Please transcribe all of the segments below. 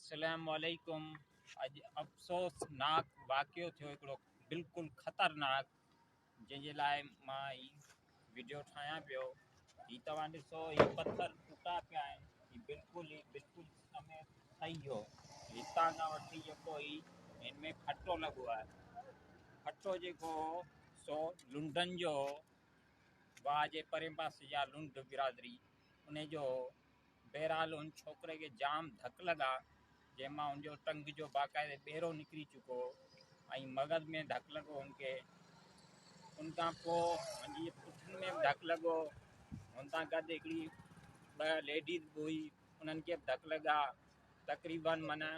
अस्सलामुअलैकुम। अॼु अफ़सोसनाक वाक़ियो थियो हिकिड़ो बिल्कुलु ख़तरनाक, जंहिंजे लाइ मां हीउ वीडियो ठाहियां पियो। हीउ तव्हां ॾिसो, हीउ पथर टुटा पिया आहिनि। हीउ बिल्कुलु समय सही हो। हितां खां वठी जेको हिन में खटो लॻो आहे। खटो जेको सो लुंडनि जो वाह जे परे पासे जा लुंड बिरादरी उन जो। बहरहाल उन छोकिरे खे जाम धक लॻा, जंहिंमां उनजो टंग जो बाक़ाइदे ॿेरो निकिरी चुको ऐं मग़ज़ में धक लॻो हुनखे। उन खां पोइ मुंहिंजी पुठियुनि में बि धक लॻो। हुन सां गॾु हिकिड़ी ॿ लेडीज़ बि हुई, उन्हनि खे बि धक लॻा। तक़रीबन माना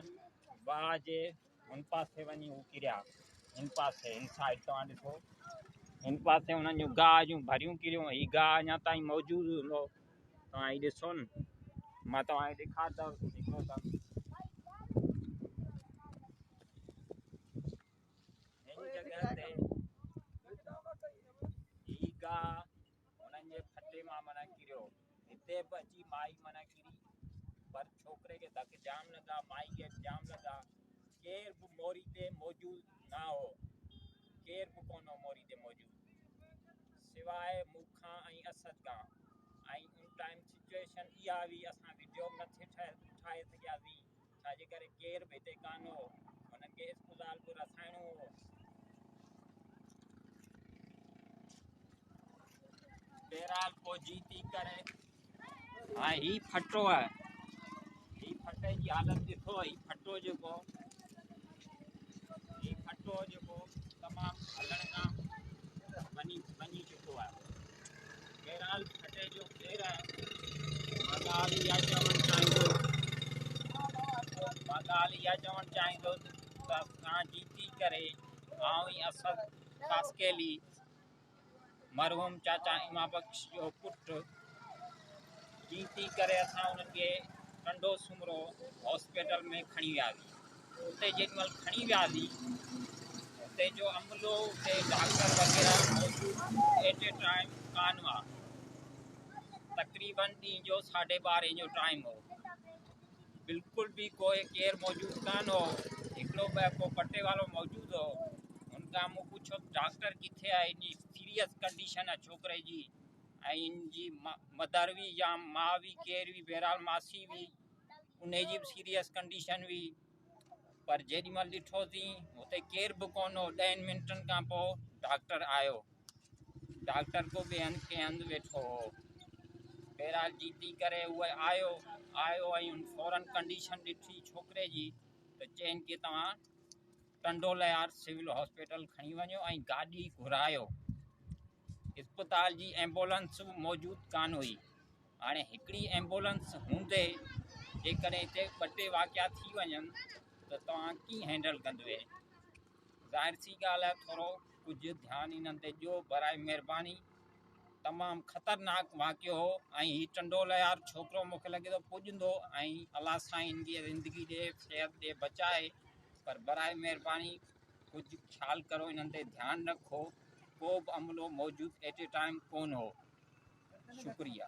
वाह जे हुन पासे वञी हू किरिया। हिन पासे हिन साइड तव्हां ॾिसो, हिन पासे उन्हनि जूं गाह जूं भरियूं किरियूं। हीअ गाह अञा ताईं मौजूदु हूंदो। तव्हां हीउ ॾिसो न, मां तव्हांखे ॾेखारींदुसि हिकिड़ो त हिन जॻह ते हीअ गाह हुननि जे फटे मां माना किरियो। हिते बि अची माई माना किरी, पर छोकिरे खे धक जाम लॻा, माई खे जाम लॻा। केर बि मोरी ते मौजूदु न हो, केर बि कोन हो मोरी ते मौजूदु, सवाइ मूंखां ऐं असद खां। ऐं उन टाइम सिचुएशन इहा हुई, असां वीडियो बि नथे ठाहे सघियासीं, छाजे करे केर बि हिते कान हो। हुननि खे इस्पताल बि रसाइणो हो। बहरहाल पोइ जीती करे हा ही फटो आहे। ही फटे जी हालत ॾिठो। ही फटो जेको तमामु हलण खां वञी चुको आहे। बहरहाल फटे जो केरु आहे, मां ॻाल्हि इहा चवणु चाहींदुसि त तव्हां जीती करे आउं ई असद कास्केली मरहूम चाचा इमाम बख्श जो पुटु जीती करे असां उन्हनि खे टंडो सौमरो हॉस्पिटल में खणी वियासीं। उते जेॾीमहिल खणी वियासीं, उते जो अमलो, उते डॉक्टर वग़ैरह मौजूदु एट ए टाइम कान हुआ। तक़रीबन ॾींहं जो 12:30 जो टाइम हो। बिल्कुलु बि केरु मौजूदु कान हो। हिकिड़ो को पटे वारो मौजूदु हो। हुनखां मूं पुछो डॉक्टर किथे आहे, हिनजी सीरियस कंडीशन आहे छोकिरे जी, ऐं हिनजी मदर बि या माउ बि केरु बि, बहरहाल मासी बि, उनजी बि सीरियस कंडीशन हुई। पर जेॾीमहिल ॾिठोसीं हुते केरु बि कोन हो। 10 मिंटनि खां पोइ डॉक्टर आयो। डॉक्टर को ॿिए कंहिं हंधि वेठो हो। बहरहाल जीती करे उहो आयो ऐं हुन फौरन कंडीशन ॾिठी छोकिरे जी, त चइनि कि तव्हां टंडो लयार सिविल हॉस्पिटल खणी वञो ऐं गाॾी घुरायो। इस्पताल जी एम्बुलेंस मौजूदु कान हुई। हाणे हिकिड़ी एम्बुलेंस हूंदे जेकॾहिं हिते 2 टे वाक़िया थी वञनि त तव्हां कीअं हैंडल कंदवे। ज़ाहिर सी ॻाल्हि आहे, थोरो कुझु ध्यानु हिननि ते ॾियो बराए महिरबानी। तमामु ख़तरनाक वाक़ियो हो ऐं हीउ टंडो लयार छोकिरो मूंखे लॻे थो पुॼंदो ऐं अलाह साईं जी ज़िंदगी ॾिए, सिहत ॾिए, बचाए। पर बराए महिरबानी कुझु ख़्यालु करो, हिननि ते ध्यानु रखो। को बि अमलो मौजूदु एट ए टाइम कोन हो। शुक्रिया।